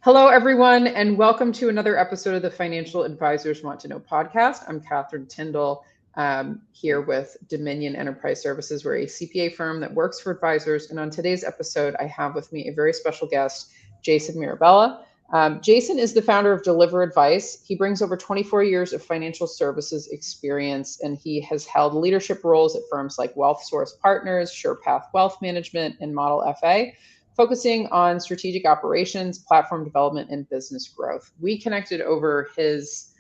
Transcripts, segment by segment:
Hello, everyone, and welcome to another episode of the Financial Advisors Want to Know podcast. I'm Catherine Tindall, here with Dominion Enterprise Services. We're a CPA firm that works for advisors. And on today's episode, I have with me a very special guest, Jason Mirabella. Jason is the founder of Deliver Advice. He brings over 24 years of financial services experience, and he has held leadership roles at firms like WealthSource Partners, SurePath Wealth Management, and Model FA, focusing on strategic operations, platform development, and business growth. We connected over his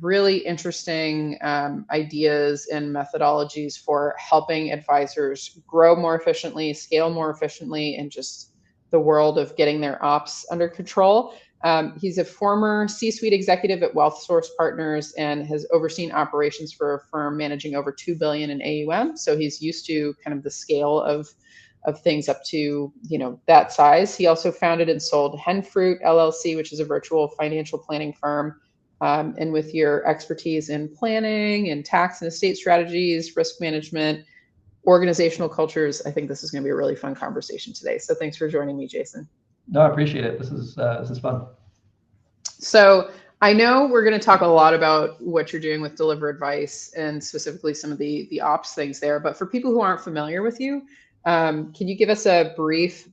really interesting ideas and methodologies for helping advisors grow more efficiently, scale more efficiently, and just the world of getting their ops under control. He's a former C-suite executive at WealthSource Partners and has overseen operations for a firm managing over $2 billion in AUM. So he's used to kind of the scale of things up to, that size. He also founded and sold Henfruit LLC, which is a virtual financial planning firm. And with your expertise in planning and tax and estate strategies, risk management, organizational cultures, I think this is going to be a really fun conversation today. So thanks for joining me, Jason. No, I appreciate it. This is fun. So I know we're going to talk a lot about what you're doing with Deliver Advice and specifically some of the ops things there. But for people who aren't familiar with you, can you give us a brief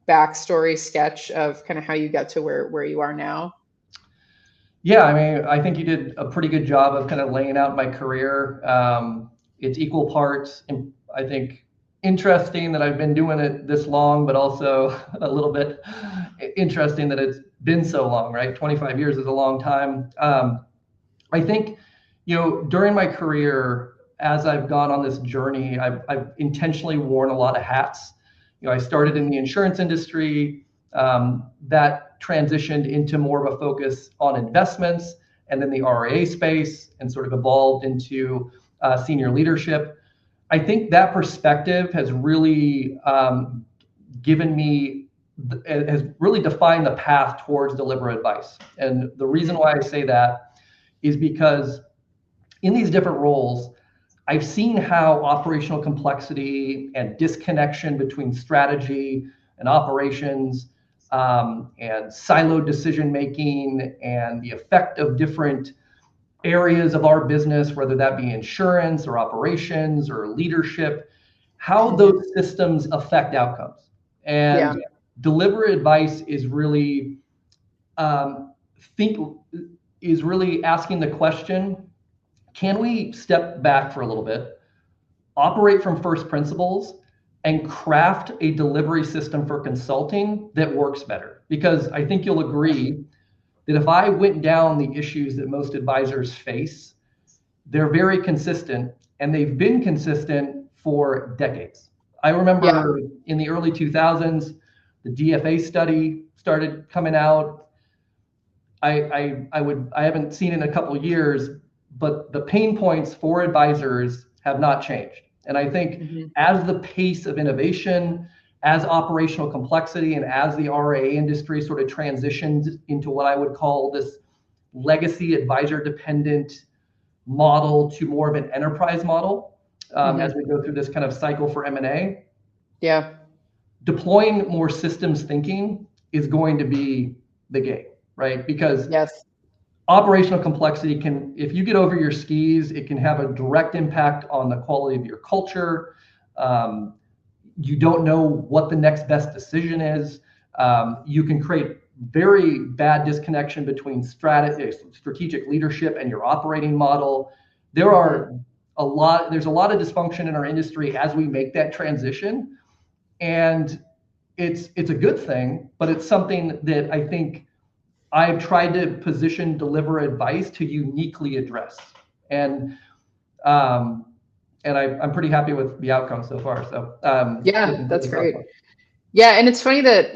backstory sketch of kind of how you got to where you are now? Yeah, I mean, I think you did a pretty good job of kind of laying out my career. It's equal parts, I think, interesting that I've been doing it this long, but also a little bit interesting that it's been so long, right? 25 years is a long time. I think, during my career, as I've gone on this journey, I've intentionally worn a lot of hats. I started in the insurance industry, that transitioned into more of a focus on investments, and then the RIA space, and sort of evolved into senior leadership. I think that perspective has really has really defined the path towards Deliver Advice. And the reason why I say that is because in these different roles, I've seen how operational complexity and disconnection between strategy and operations and siloed decision-making and the effect of different areas of our business, whether that be insurance or operations or leadership, how those systems affect outcomes. And Deliver Advice is really asking the question, can we step back for a little bit, operate from first principles, and craft a delivery system for consulting that works better? Because I think you'll agree that if I went down the issues that most advisors face, they're very consistent, and they've been consistent for decades. I remember in the early 2000s, the DFA study started coming out. I haven't seen it in a couple of years, but the pain points for advisors have not changed. And I think as the pace of innovation, as operational complexity, and as the RIA industry sort of transitions into what I would call this legacy advisor-dependent model to more of an enterprise model, as we go through this kind of cycle for M&A, deploying more systems thinking is going to be the game, right? Because operational complexity if you get over your skis, it can have a direct impact on the quality of your culture. You don't know what the next best decision is. You can create very bad disconnection between strategic leadership and your operating model. There's a lot of dysfunction in our industry as we make that transition. And it's a good thing, but it's something that I think I've tried to position Deliver Advice to uniquely address. And I'm pretty happy with the outcome so far. So that's great. Yeah, and it's funny that,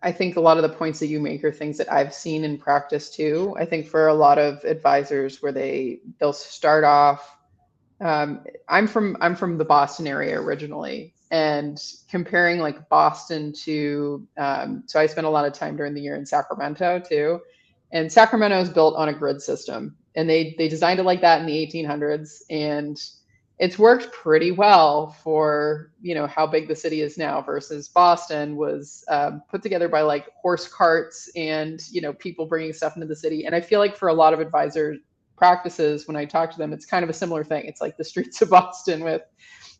I think a lot of the points that you make are things that I've seen in practice too. I think for a lot of advisors where they'll start off, I'm from the Boston area originally, and comparing like Boston to, so I spent a lot of time during the year in Sacramento too. And Sacramento is built on a grid system, and they designed it like that in the 1800s. And it's worked pretty well for, how big the city is now versus Boston was put together by like horse carts and, people bringing stuff into the city. And I feel like for a lot of advisor practices, when I talk to them, it's kind of a similar thing. It's like the streets of Boston with,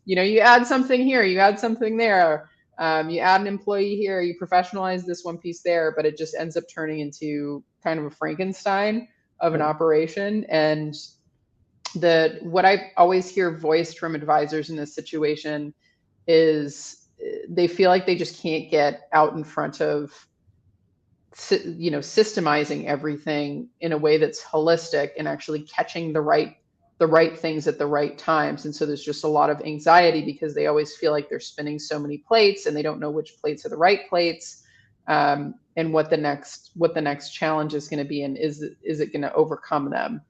you add something here, you add something there, you add an employee here, you professionalize this one piece there, but it just ends up turning into kind of a Frankenstein of an operation. And what I always hear voiced from advisors in this situation is they feel like they just can't get out in front of, systemizing everything in a way that's holistic and actually catching the right things at the right times. And so there's just a lot of anxiety because they always feel like they're spinning so many plates and they don't know which plates are the right plates, and what the next challenge is going to be, and is it going to overcome them.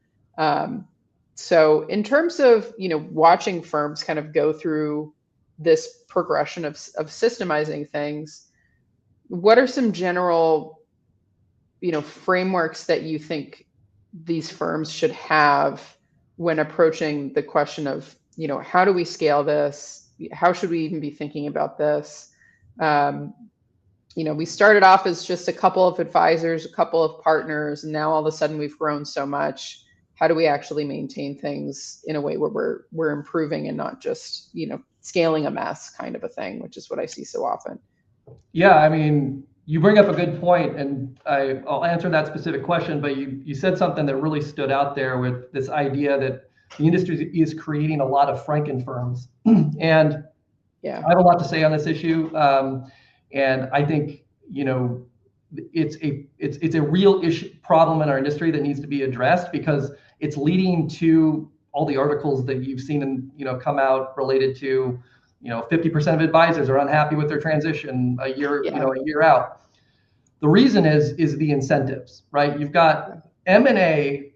So in terms of, watching firms kind of go through this progression of systemizing things, what are some general, frameworks that you think these firms should have when approaching the question of, how do we scale this? How should we even be thinking about this? We started off as just a couple of advisors, a couple of partners, and now all of a sudden we've grown so much. How do we actually maintain things in a way where we're improving and not just, scaling a mess kind of a thing, which is what I see so often. Yeah, I mean, you bring up a good point, and I'll answer that specific question, but you said something that really stood out there with this idea that the industry is creating a lot of Frankenfirms. And yeah, I have a lot to say on this issue. And I think, it's a real issue problem in our industry that needs to be addressed, because it's leading to all the articles that you've seen and come out related to 50% of advisors are unhappy with their transition a year out. The reason is the incentives, right? You've got M&A,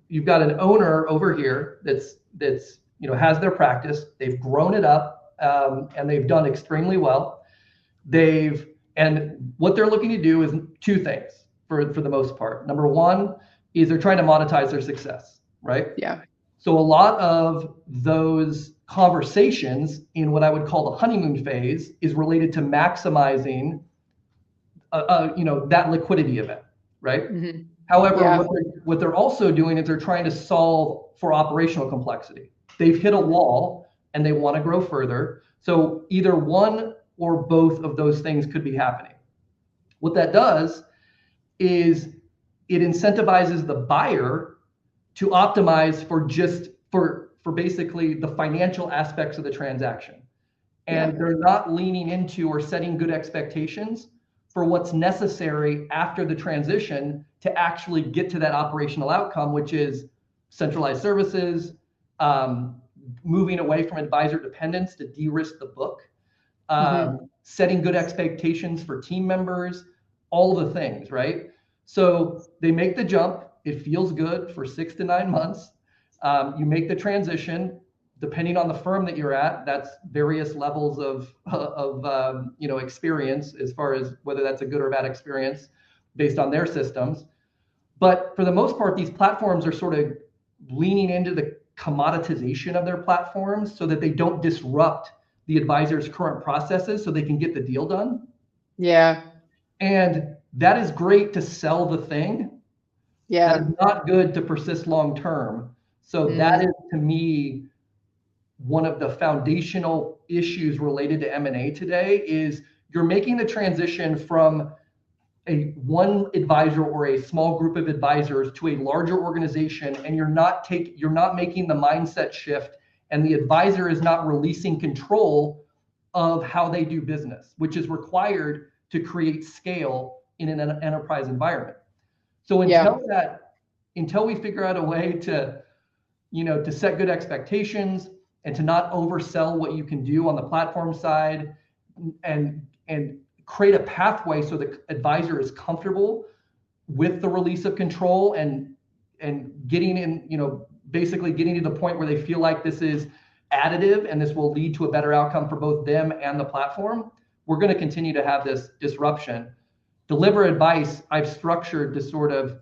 you've got an owner over here that's has their practice, they've grown it up, and they've done extremely well. And what they're looking to do is two things for the most part. Number one is they're trying to monetize their success, right? Yeah. So a lot of those conversations in what I would call the honeymoon phase is related to maximizing, that liquidity event, right? Mm-hmm. However, Yeah. what they're also doing is they're trying to solve for operational complexity. They've hit a wall and they want to grow further. So either one or both of those things could be happening. What that does is it incentivizes the buyer to optimize for basically the financial aspects of the transaction. And they're not leaning into or setting good expectations for what's necessary after the transition to actually get to that operational outcome, which is centralized services, moving away from advisor dependence to de-risk the book, setting good expectations for team members, all the things, right? So they make the jump. It feels good for 6 to 9 months. You make the transition. Depending on the firm that you're at, that's various levels of experience as far as whether that's a good or bad experience based on their systems. But for the most part, these platforms are sort of leaning into the commoditization of their platforms so that they don't disrupt the advisor's current processes so they can get the deal done. Yeah. And that is great to sell the thing. Yeah. That is not good to persist long term. So that is, to me, one of the foundational issues related to M&A today is you're making the transition from one advisor or a small group of advisors to a larger organization, and you're not making the mindset shift, and the advisor is not releasing control of how they do business, which is required to create scale in an enterprise environment. So until we figure out a way to set good expectations and to not oversell what you can do on the platform side, and create a pathway so the advisor is comfortable with the release of control and getting in, basically getting to the point where they feel like this is additive and this will lead to a better outcome for both them and the platform, we're going to continue to have this disruption. Deliver advice I've structured to sort of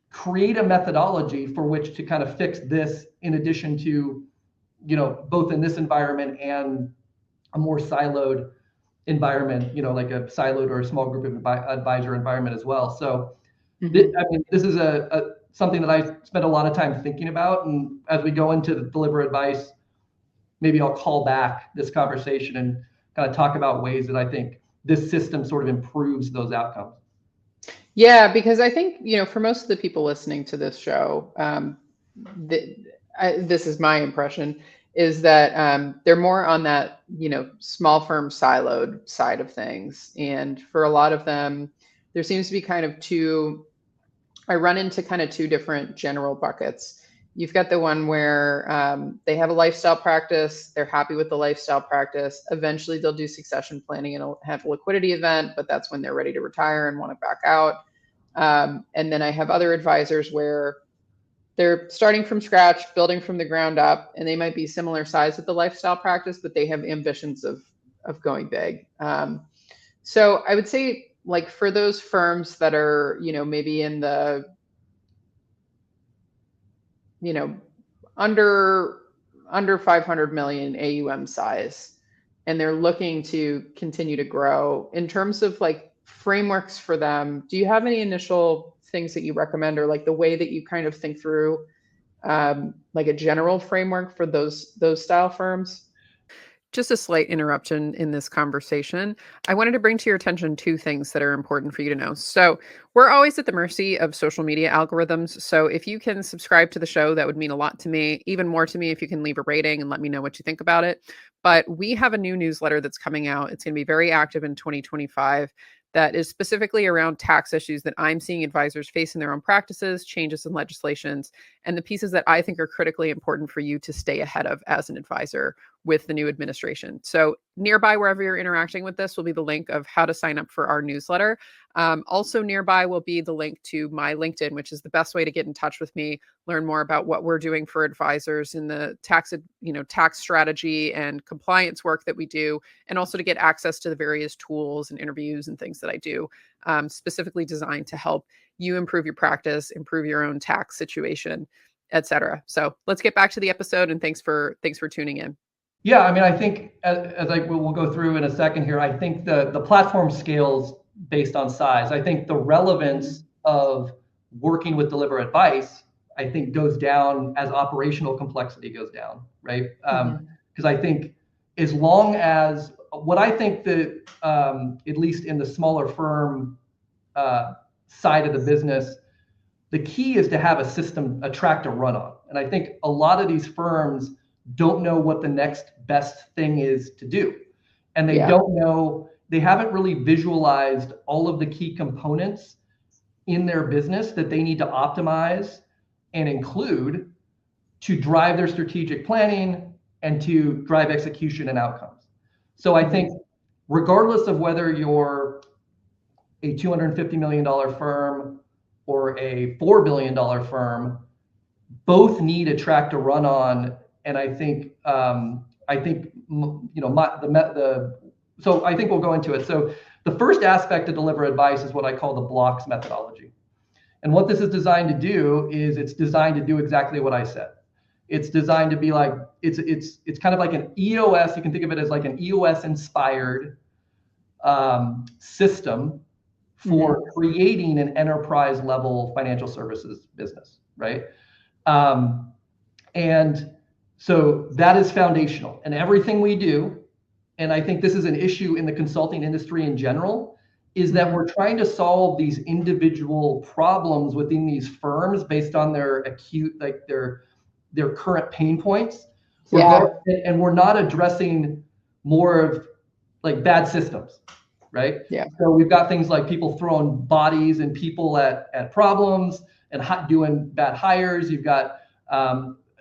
create a methodology for which to kind of fix this, in addition to both in this environment and a more siloed environment, like a siloed or a small group of advisor environment as well. So this is something that I spent a lot of time thinking about. And as we go into the deliver advice, maybe I'll call back this conversation and kind of talk about ways that I think this system sort of improves those outcomes. Yeah, because I think, for most of the people listening to this show, this is my impression, is that they're more on that, small firm siloed side of things. And for a lot of them, there seems to be I run into kind of two different general buckets. You've got the one where they have a lifestyle practice, they're happy with the lifestyle practice. Eventually they'll do succession planning and have a liquidity event, but that's when they're ready to retire and want to back out. And then I have other advisors where they're starting from scratch, building from the ground up, and they might be similar size with the lifestyle practice, but they have ambitions of going big. So I would say, like, for those firms that are, maybe in the, under 500 million AUM size, and they're looking to continue to grow, in terms of like frameworks for them, do you have any initial things that you recommend, or like the way that you kind of think through like a general framework for those style firms? Just a slight interruption in this conversation. I wanted to bring to your attention two things that are important for you to know. So we're always at the mercy of social media algorithms. So if you can subscribe to the show, that would mean a lot to me. Even more to me if you can leave a rating and let me know what you think about it. But we have a new newsletter that's coming out. It's going to be very active in 2025. That is specifically around tax issues that I'm seeing advisors face in their own practices, changes in legislations, and the pieces that I think are critically important for you to stay ahead of as an advisor with the new administration. So nearby, wherever you're interacting with this, will be the link of how to sign up for our newsletter. Also nearby will be the link to my LinkedIn, which is the best way to get in touch with me, learn more about what we're doing for advisors in the tax strategy and compliance work that we do, and also to get access to the various tools and interviews and things that I do, specifically designed to help you improve your practice, improve your own tax situation, etc. So let's get back to the episode, and thanks for tuning in. Yeah, I mean, I think as we'll go through in a second here, I think the platform scales based on size. I think the relevance of working with deliver advice, I think, goes down as operational complexity goes down, right? Because I think as long as what I think that at least in the smaller firm side of the business, the key is to have a system, a track to run on. And I think a lot of these firms don't know what the next best thing is to do. And they don't know, they haven't really visualized all of the key components in their business that they need to optimize and include to drive their strategic planning and to drive execution and outcomes. So I think regardless of whether you're a $250 million firm or a $4 billion firm, both need a track to run on. And I think so I think we'll go into it. So the first aspect of deliver advice is what I call the blocks methodology. And what this is designed to do is it's designed to do exactly what I said. It's designed to be like, it's kind of like an EOS. You can think of it as like an EOS inspired system for creating an enterprise level financial services business, right? And so that is foundational. And everything we do, and I think this is an issue in the consulting industry in general, is that we're trying to solve these individual problems within these firms based on their acute, like their current pain points. And we're not addressing more of like bad systems, right? So we've got things like people throwing bodies and people at problems and doing bad hires. You've got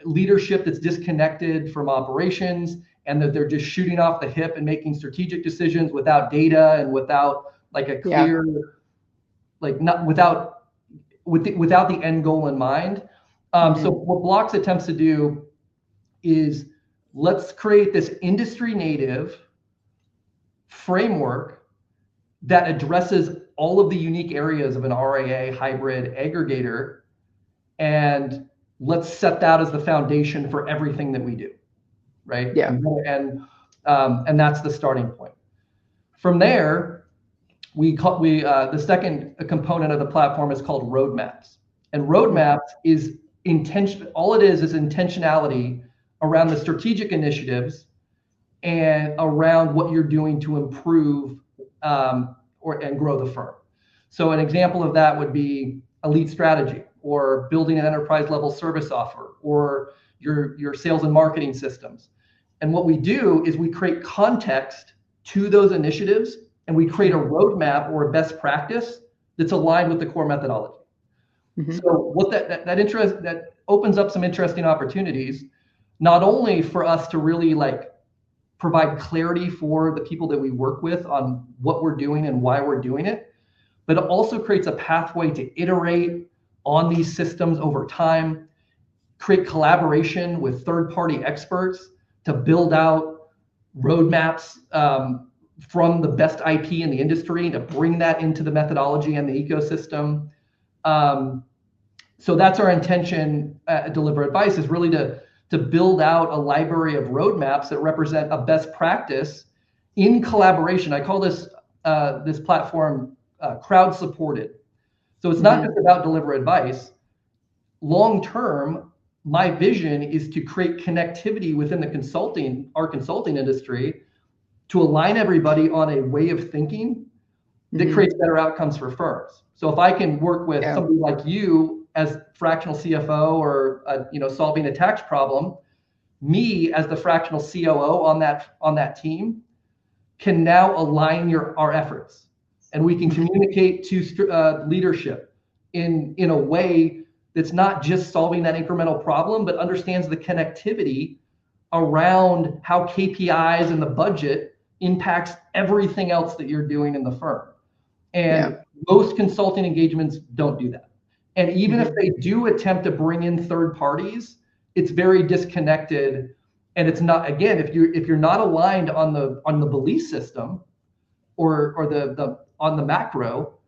leadership that's disconnected from operations, and that they're just shooting off the hip and making strategic decisions without data and without like a clear, like not without the end goal in mind. So what Blocks attempts to do is let's create this industry native framework that addresses all of the unique areas of an RIA hybrid aggregator, and let's set that as the foundation for everything that we do. right? Yeah. And that's the starting point. From there, the second component of the platform is called roadmaps. And roadmaps is all it is intentionality around the strategic initiatives and around what you're doing to improve and grow the firm. So an example of that would be a lead strategy, or building an enterprise level service offer, or your sales and marketing systems. And what we do is we create context to those initiatives, and we create a roadmap or a best practice that's aligned with the core methodology. So what that opens up some interesting opportunities, not only for us to really provide clarity for the people that we work with on what we're doing and why we're doing it, but it also creates a pathway to iterate on these systems over time, create collaboration with third-party experts to build out roadmaps from the best IP in the industry, to bring that into the methodology and the ecosystem. So that's our intention at Deliver Advice, is really to build out a library of roadmaps that represent a best practice in collaboration. I call this platform crowd supported. So it's not just about Deliver Advice. Long term, my vision is to create connectivity within our consulting industry, to align everybody on a way of thinking that creates better outcomes for firms. So if I can work with somebody like you as fractional CFO, or solving a tax problem, me as the fractional COO on that team can now align our efforts, and we can communicate to leadership in a way that's not just solving that incremental problem, but understands the connectivity around how KPIs and the budget impacts everything else that you're doing in the firm. And most consulting engagements don't do that. And even if they do attempt to bring in third parties, it's very disconnected. And it's not, again, if you're not aligned on the belief system or on the macro,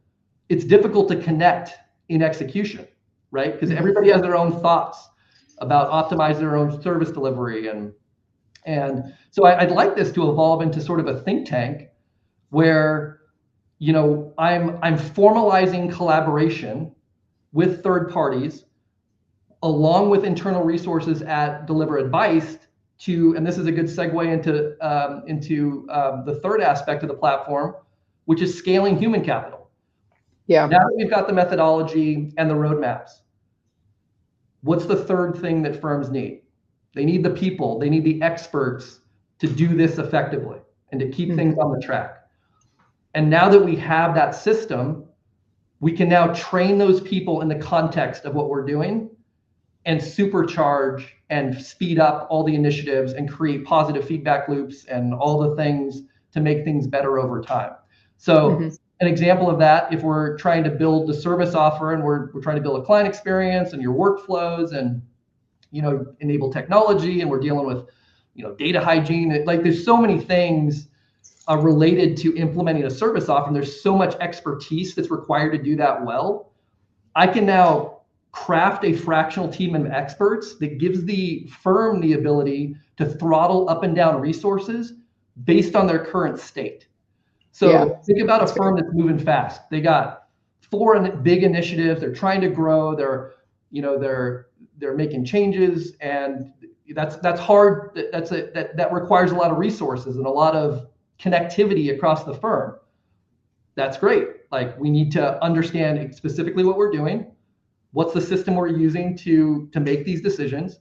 it's difficult to connect in execution, right? Because everybody has their own thoughts about optimizing their own service delivery. And so I'd like this to evolve into sort of a think tank where, I'm formalizing collaboration with third parties, along with internal resources at Deliver Advice and this is a good segue into the third aspect of the platform, which is scaling human capital. Yeah. Now that we've got the methodology and the roadmaps, what's the third thing that firms need? They need the people, they need the experts to do this effectively and to keep things on the track. And now that we have that system, we can now train those people in the context of what we're doing and supercharge and speed up all the initiatives and create positive feedback loops and all the things to make things better over time. So an example of that, if we're trying to build the service offer and we're trying to build a client experience and your workflows and enable technology, and we're dealing with data hygiene, there's so many things related to implementing a service offer, and there's so much expertise that's required to do that well. I can now craft a fractional team of experts that gives the firm the ability to throttle up and down resources based on their current state. So think about a firm that's moving fast. They got 4 big initiatives. They're trying to grow. They're making changes, and that's hard. That requires a lot of resources and a lot of connectivity across the firm. That's great. We need to understand specifically what we're doing, what's the system we're using to make these decisions,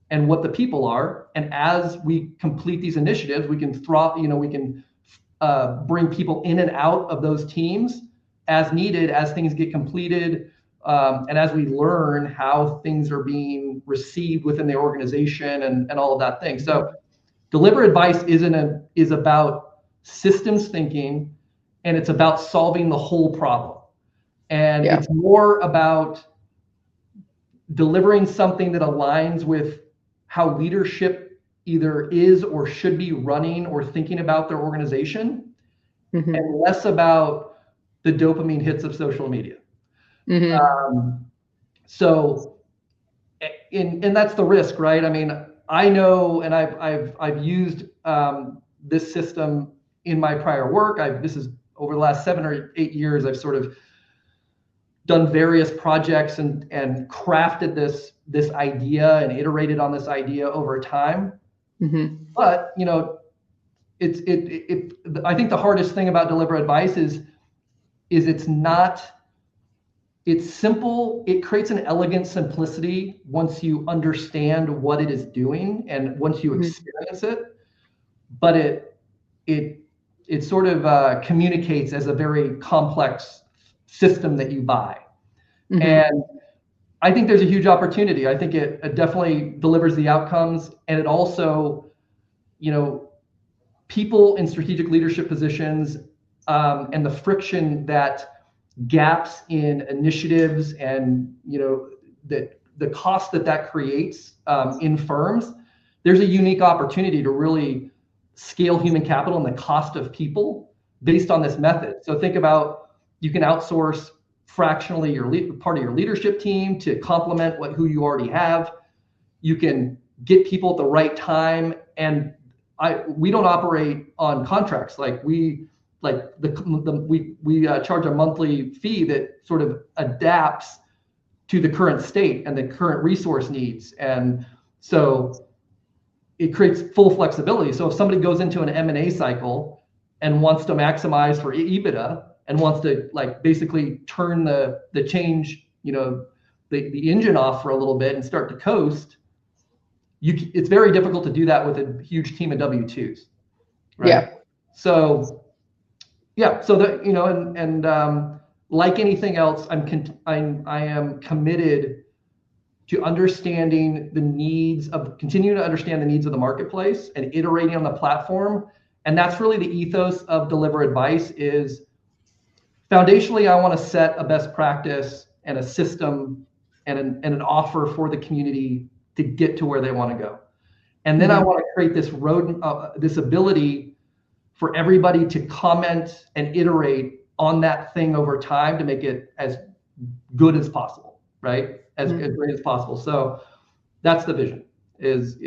and what the people are. And as we complete these initiatives, we can bring people in and out of those teams as needed, as things get completed, and as we learn how things are being received within the organization and all of that thing. So Deliver Advice is about systems thinking, and it's about solving the whole problem. And it's more about delivering something that aligns with how leadership either is or should be running or thinking about their organization, and less about the dopamine hits of social media. And that's the risk, right? I mean, I know, and I've used this system in my prior work. This is over the last 7 or 8 years. I've sort of done various projects and crafted this idea and iterated on this idea over time. Mm-hmm. But I think the hardest thing about deliver advice is it's simple. It creates an elegant simplicity once you understand what it is doing and once you experience it. But it sort of communicates as a very complex system that you buy. Mm-hmm. And I think there's a huge opportunity. I think it definitely delivers the outcomes, and it also, people in strategic leadership positions and the friction that gaps in initiatives and the cost that creates in firms, there's a unique opportunity to really scale human capital and the cost of people based on this method. So think about, you can outsource fractionally part of your leadership team to complement who you already have. You can get people at the right time, and we don't operate on contracts. We charge a monthly fee that sort of adapts to the current state and the current resource needs, and so it creates full flexibility. So if somebody goes into an M&A cycle and wants to maximize for EBITDA and wants to basically turn the change, the engine off for a little bit and start to coast, it's very difficult to do that with a huge team of W-2s, right? Yeah. So that, like anything else, I am committed to continuing to understand the needs of the marketplace and iterating on the platform. And that's really the ethos of Deliver Advice. Is foundationally, I want to set a best practice and a system and an offer for the community to get to where they want to go. And then I want to create this ability for everybody to comment and iterate on that thing over time to make it as good as possible, right? As great as possible. So that's the vision. Is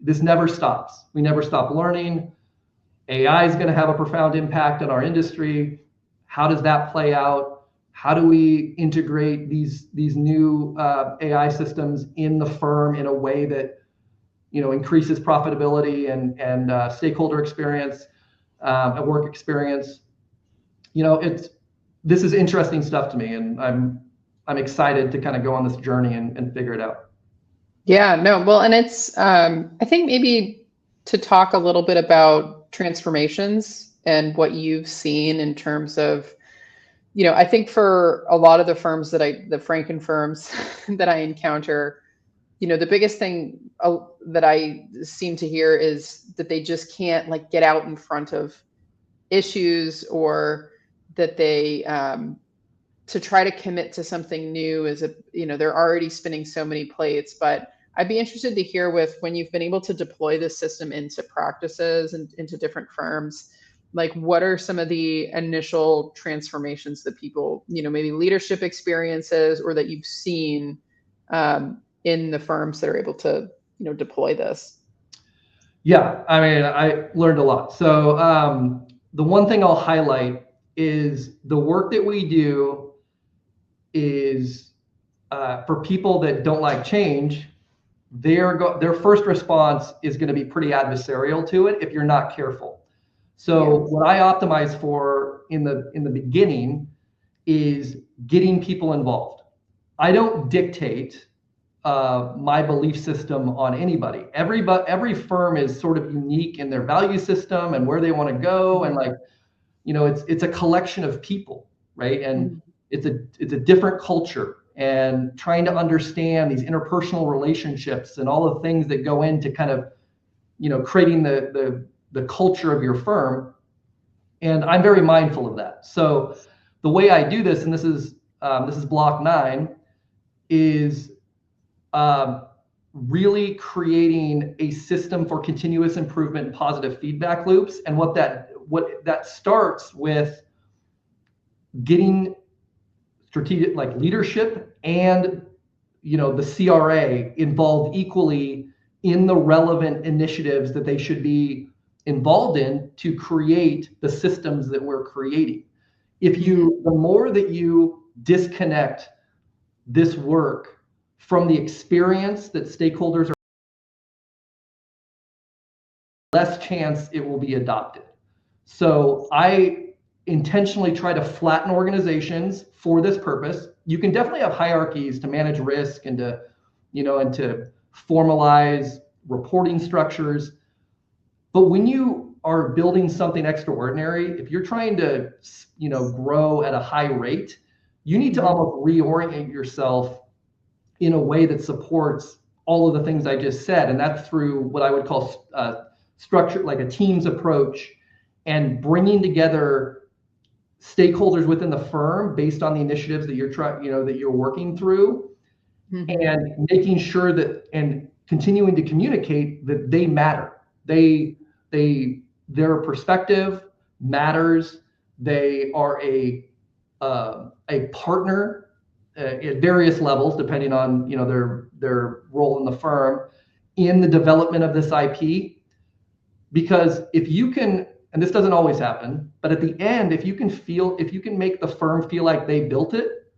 this never stops. We never stop learning. AI is going to have a profound impact on our industry. How does that play out? How do we integrate these new AI systems in the firm in a way that increases profitability and stakeholder experience, and work experience? This is interesting stuff to me, and I'm excited to kind of go on this journey and figure it out. Yeah, no, well, and it's, I think maybe to talk a little bit about transformations and what you've seen in terms of, I think for a lot of the firms the Franken firms that I encounter, the biggest thing that I seem to hear is that they just can't get out in front of issues, or that they, to try to commit to something new they're already spinning so many plates. But I'd be interested to hear when you've been able to deploy this system into practices and into different firms, what are some of the initial transformations that people, maybe leadership experiences, or that you've seen in the firms that are able to, deploy this? Yeah, I mean, I learned a lot. So the one thing I'll highlight is the work that we do is for people that don't like change. Their first response is going to be pretty adversarial to it if you're not careful. So what I optimize for in the beginning is getting people involved. I don't dictate my belief system on anybody. Every firm is sort of unique in their value system and where they want to go, and it's a collection of people, right? And it's a different culture, and trying to understand these interpersonal relationships and all the things that go into kind of creating the culture of your firm. And I'm very mindful of that. So the way I do this, and this is block 9, is really creating a system for continuous improvement and positive feedback loops. And what that starts with getting strategic, leadership and the CRA involved equally in the relevant initiatives that they should be involved in to create the systems that we're creating. The more that you disconnect this work from the experience that stakeholders are, less chance it will be adopted. So I intentionally try to flatten organizations for this purpose. You can definitely have hierarchies to manage risk and to, and to formalize reporting structures. But when you are building something extraordinary, if you're trying to, grow at a high rate, you need to almost reorient yourself in a way that supports all of the things I just said. And that's through what I would call structure, like a team's approach, and bringing together stakeholders within the firm based on the initiatives that you're that you're working through, and making sure that, and continuing to communicate that they matter. Their perspective matters. They are a partner at various levels, depending on their role in the firm in the development of this IP. Because if you can, and this doesn't always happen, but at the end, if you can make the firm feel like they built it,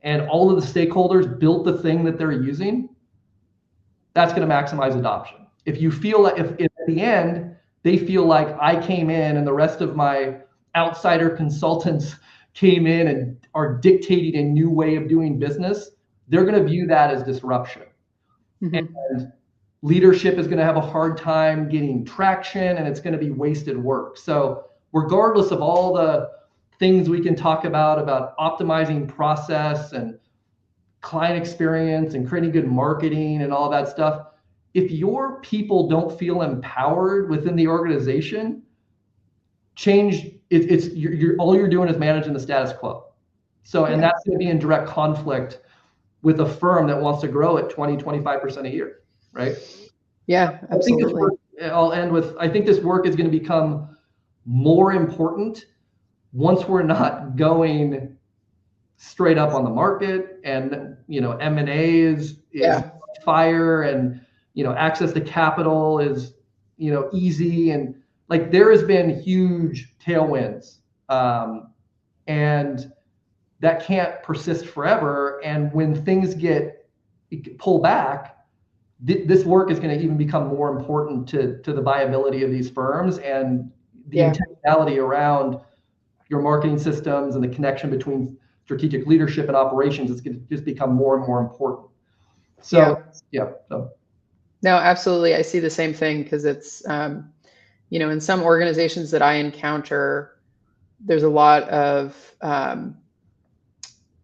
and all of the stakeholders built the thing that they're using, that's going to maximize adoption. If you feel like, if at the end they feel like I came in and the rest of my outsider consultants came in and are dictating a new way of doing business, they're going to view that as disruption. And leadership is going to have a hard time getting traction, and it's going to be wasted work. So regardless of all the things we can talk about optimizing process and client experience and creating good marketing and all that stuff, if your people don't feel empowered within the organization, all you're doing is managing the status quo. So, and that's going to be in direct conflict with a firm that wants to grow at 20-25% a year, right? Yeah, absolutely. I'll end with, I think this work is going to become more important once we're not going straight up on the market, and M&A is fire, and access to capital is easy, and like there has been huge tailwinds, and that can't persist forever. And when things pull back, this work is going to even become more important to the viability of these firms, and the intentionality around your marketing systems and the connection between strategic leadership and operations is going to just become more and more important. So, No, absolutely. I see the same thing, because it's, in some organizations that I encounter, there's a lot of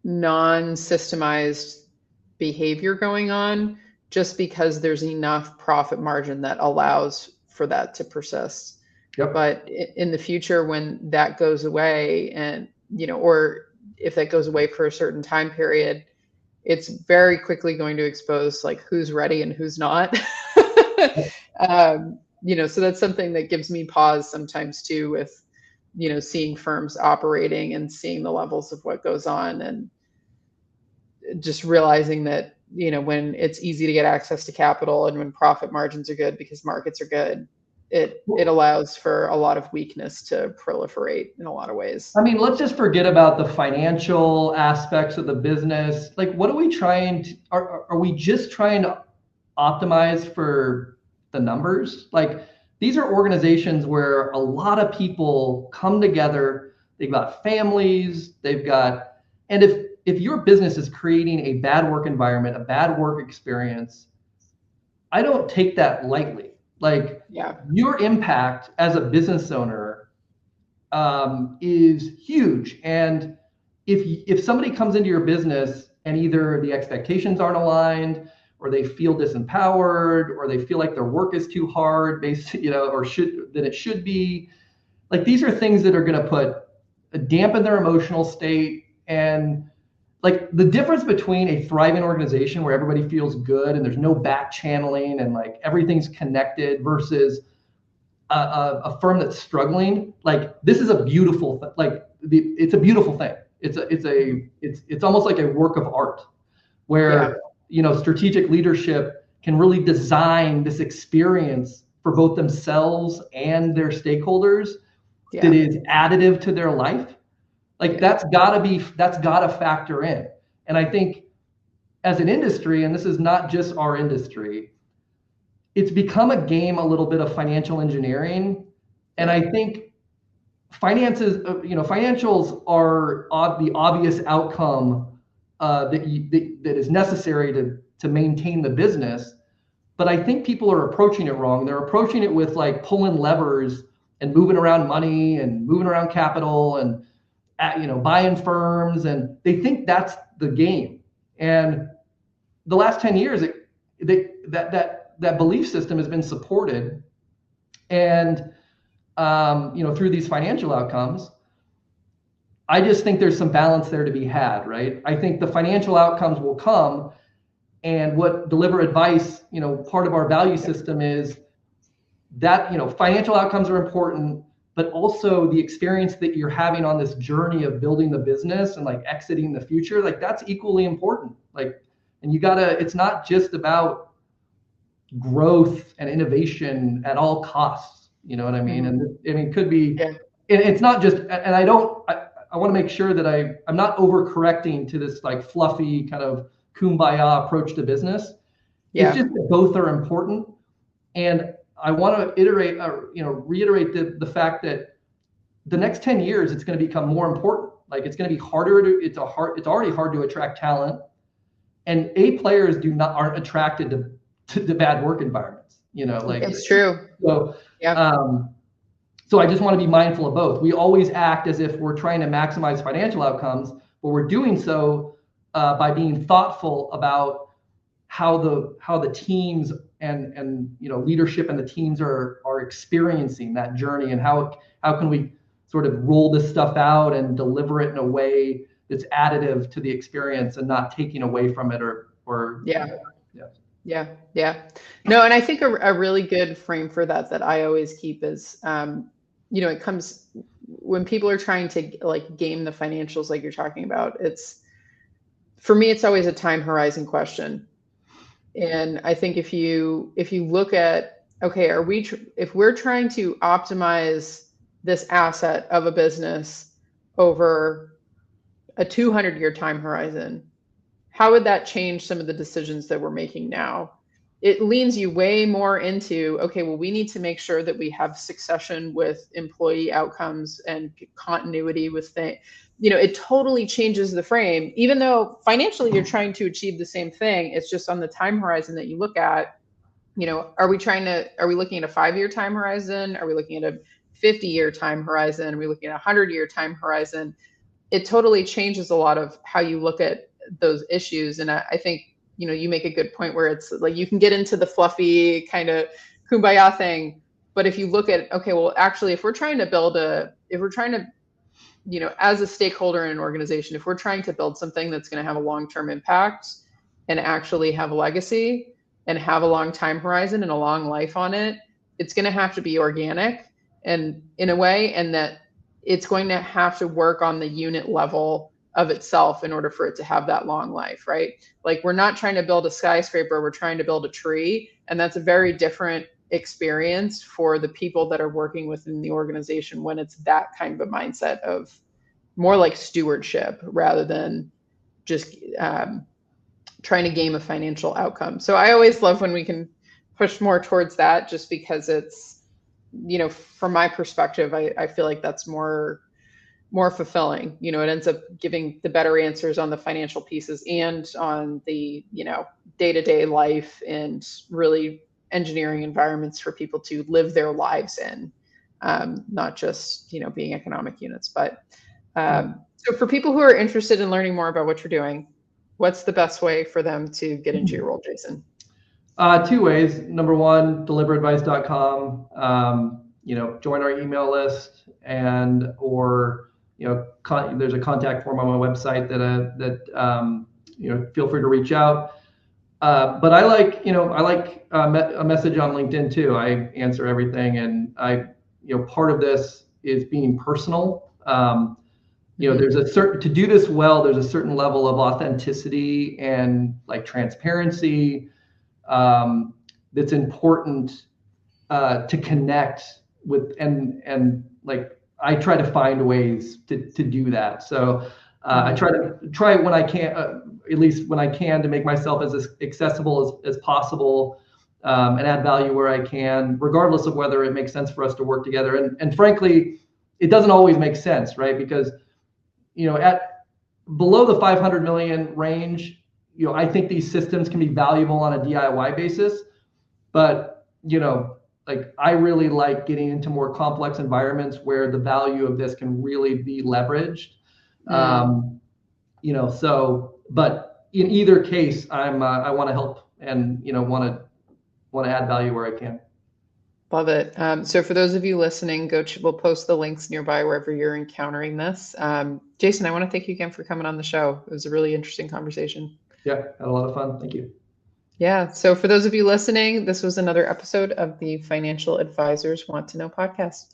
non-systemized behavior going on, just because there's enough profit margin that allows for that to persist. But in the future, when that goes away, and, or if that goes away for a certain time period, it's very quickly going to expose like who's ready and who's not. So that's something that gives me pause sometimes too, with, seeing firms operating and seeing the levels of what goes on, and just realizing that, when it's easy to get access to capital and when profit margins are good because markets are good, it allows for a lot of weakness to proliferate in a lot of ways. I mean, let's just forget about the financial aspects of the business. Like, what are we are we just trying to optimize for the numbers? Like, these are organizations where a lot of people come together. They've got families, and if your business is creating a bad work environment, a bad work experience, I don't take that lightly. Like, your impact as a business owner is huge. And if somebody comes into your business and either the expectations aren't aligned, or they feel disempowered, or they feel like their work is too hard than it should be, like, these are things that are going to dampen their emotional state. And like, the difference between a thriving organization where everybody feels good and there's no back channeling and like everything's connected, versus a firm that's struggling, like, this is a beautiful it's a beautiful thing. It's almost like a work of art, where strategic leadership can really design this experience for both themselves and their stakeholders that is additive to their life. Like that's gotta factor in. And I think as an industry, and this is not just our industry, it's become a game a little bit of financial engineering. And I think financials are the obvious outcome that is necessary to maintain the business. But I think people are approaching it wrong. They're approaching it with like pulling levers and moving around money and moving around capital and buying firms, and they think that's the game. And the last 10 years, that belief system has been supported, and through these financial outcomes. I just think there's some balance there to be had, right? I think the financial outcomes will come, and what Deliver Advice, part of our value system is that, financial outcomes are important, but also the experience that you're having on this journey of building the business and like exiting the future, like that's equally important. Like, and it's not just about growth and innovation at all costs, you know what I mean? And I mean, it could be, it's not just, and I want to make sure that I'm not overcorrecting to this like fluffy kind of kumbaya approach to business. It's just that both are important. And I want to reiterate the fact that the next 10 years, it's going to become more important. Like it's going to be harder it's already hard to attract talent, and A players aren't attracted to bad work environments, like it's true. So, so I just want to be mindful of both. We always act as if we're trying to maximize financial outcomes, but we're doing so by being thoughtful about how the teams and leadership and the teams are experiencing that journey, and how can we sort of roll this stuff out and deliver it in a way that's additive to the experience and not taking away from it or. No, and I think a really good frame for that I always keep is, it comes when people are trying to like game the financials, like you're talking about. For me, it's always a time horizon question. And I think if you look at, okay, if we're trying to optimize this asset of a business over a 200-year time horizon, how would that change some of the decisions that we're making now? It leans you way more into, okay, well, we need to make sure that we have succession with employee outcomes and continuity with things. It totally changes the frame. Even though financially you're trying to achieve the same thing, it's just on the time horizon that you look at. Are we looking at a 5-year time horizon? Are we looking at a 50-year time horizon? Are we looking at a 100-year time horizon? It totally changes a lot of how you look at those issues. And I think, you make a good point where it's like you can get into the fluffy kind of kumbaya thing, but if you look at, okay, well, actually, if we're trying to, as a stakeholder in an organization, if we're trying to build something that's going to have a long-term impact and actually have a legacy and have a long time horizon and a long life on it, it's going to have to be organic and in a way, and that it's going to have to work on the unit level of itself in order for it to have that long life, right? Like we're not trying to build a skyscraper, we're trying to build a tree. And that's a very different experience for the people that are working within the organization when it's that kind of a mindset of more like stewardship rather than just trying to game a financial outcome. So I always love when we can push more towards that, just because it's, from my perspective, I feel like that's more fulfilling. It ends up giving the better answers on the financial pieces and on the, day-to-day life and really engineering environments for people to live their lives in, not just, being economic units. But so for people who are interested in learning more about what you're doing, what's the best way for them to get into your role, Jason? 2 ways. Number one, deliveradvice.com, join our email list or there's a contact form on my website that feel free to reach out. But I like a message on LinkedIn too. I answer everything, and part of this is being personal. There's to do this well, there's a certain level of authenticity and like transparency that's important to connect with, and like I try to find ways to do that. So I try when I can, at least when I can, to make myself as accessible as possible, and add value where I can, regardless of whether it makes sense for us to work together. And frankly, it doesn't always make sense, right? Because, at below the 500 million range, I think these systems can be valuable on a DIY basis, but, like I really like getting into more complex environments where the value of this can really be leveraged. So, but in either case, I want to help and, want to add value where I can. Love it. So for those of you listening, we'll post the links nearby wherever you're encountering this. Jason, I want to thank you again for coming on the show. It was a really interesting conversation. Yeah, had a lot of fun. Thank you. Yeah. So for those of you listening, this was another episode of the Financial Advisors Want to Know podcast.